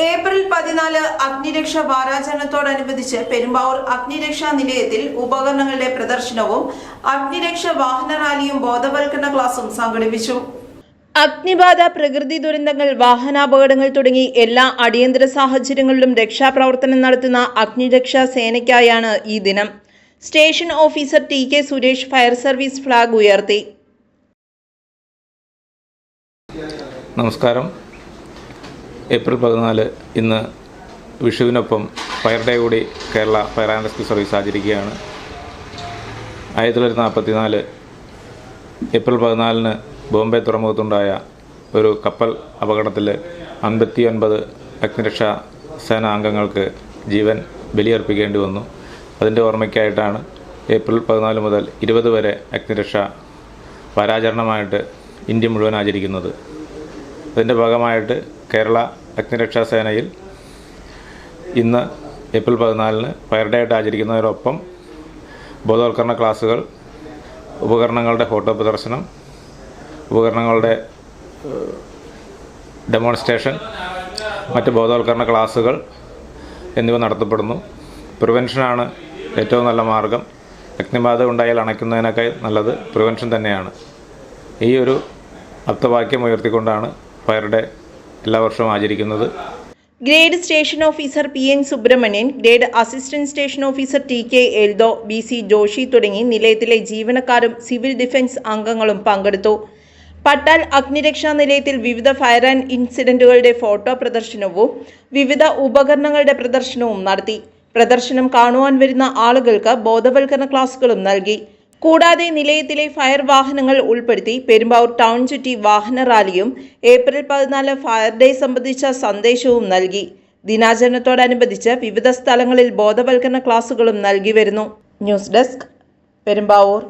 April 14 അഗ്നിരക്ഷാ വാരാചരണത്തോടനുബന്ധിച്ച് പെരുമ്പാവൂർ അഗ്നിരക്ഷാ നിലയത്തിൽ ഉപകരണങ്ങളുടെ പ്രദർശനവും അഗ്നിരക്ഷാ വാഹന റാലിയും ബോധവൽക്കരണ ക്ലാസും സംഘടിപ്പിച്ചു. അഗ്നിബാധ, പ്രകൃതി ദുരന്തങ്ങൾ, വാഹനാപകടങ്ങൾ തുടങ്ങി എല്ലാ അടിയന്തര സാഹചര്യങ്ങളിലും രക്ഷാപ്രവർത്തനം നടത്തുന്ന അഗ്നിരക്ഷാ സേനയ്ക്കായാണ് ഈ ദിനം. Station officer T K. Suresh fire service flag ഉയർത്തി. നമസ്കാരം. ഏപ്രിൽ 14 ഇന്ന് വിഷുവിനൊപ്പം ഫയർ ഡേ കൂടി Kerala fire and rescue service ആചരിക്കുകയാണ്. 1944 ഏപ്രിൽ 14 ബോംബെ തുറമുഖത്തുണ്ടായ ഒരു കപ്പൽ അപകടത്തിൽ 59 അഗ്നിരക്ഷാ സേനാ അംഗങ്ങൾക്ക് ജീവൻ ബലിയർപ്പിക്കേണ്ടി വന്നു. അതിൻ്റെ ഓർമ്മയ്ക്കായിട്ടാണ് ഏപ്രിൽ 14 മുതൽ 20 വരെ അഗ്നിരക്ഷാ വാരാചരണമായിട്ട് ഇന്ത്യ മുഴുവൻ ആചരിക്കുന്നത്. അതിൻ്റെ ഭാഗമായിട്ട് കേരള അഗ്നിരക്ഷാ സേനയിൽ ഇന്ന് ഏപ്രിൽ 14 ഫയർ ഡേ ആയിട്ട് ആചരിക്കുന്നതിനൊപ്പം ബോധവൽക്കരണ ക്ലാസുകൾ, ഉപകരണങ്ങളുടെ ഫോട്ടോ പ്രദർശനം, ഉപകരണങ്ങളുടെ ഡെമോൺസ്ട്രേഷൻ, മറ്റ് ബോധവൽക്കരണ ക്ലാസുകൾ എന്നിവ നടത്തപ്പെടുന്നു. പ്രിവെൻഷനാണ് ഏറ്റവും നല്ല മാർഗം. അഗ്നിബാധ ഉണ്ടായാൽ അണയ്ക്കുന്നതിനേക്കാൾ നല്ലത് പ്രിവെൻഷൻ തന്നെയാണ്. ഈ ഒരു അർത്ഥവാക്യം ഉയർത്തിക്കൊണ്ടാണ് ഫയർ ഡേ എല്ലാ വർഷവും ആചരിക്കുന്നത്. Grade station officer P N. Subramanian, grade assistant station officer T K. Eldho, B C. Joshi തുടങ്ങി നിലയത്തിലെ ജീവനക്കാരും സിവിൽ ഡിഫൻസ് അംഗങ്ങളും പങ്കെടുത്തു. പട്ടാൽ അഗ്നിരക്ഷാ നിലയത്തിൽ വിവിധ ഫയർ ആൻഡ് ഇൻസിഡന്റുകളുടെ ഫോട്ടോ പ്രദർശനവും വിവിധ ഉപകരണങ്ങളുടെ പ്രദർശനവും നടത്തി. പ്രദർശനം കാണുവാൻ വരുന്ന ആളുകൾക്ക് ബോധവൽക്കരണ ക്ലാസുകളും നൽകി. കൂടാതെ നിലയത്തിലെ ഫയർ വാഹനങ്ങൾ ഉൾപ്പെടുത്തി പെരുമ്പാവൂർ ടൗൺ ചുറ്റി വാഹന റാലിയും ഏപ്രിൽ 14 ഫയർ ഡേ സംബന്ധിച്ച സന്ദേശവും നൽകി. ദിനാചരണത്തോടനുബന്ധിച്ച് വിവിധ സ്ഥലങ്ങളിൽ ബോധവൽക്കരണ ക്ലാസുകളും നൽകി വരുന്നു. News desk, Perumbavoor.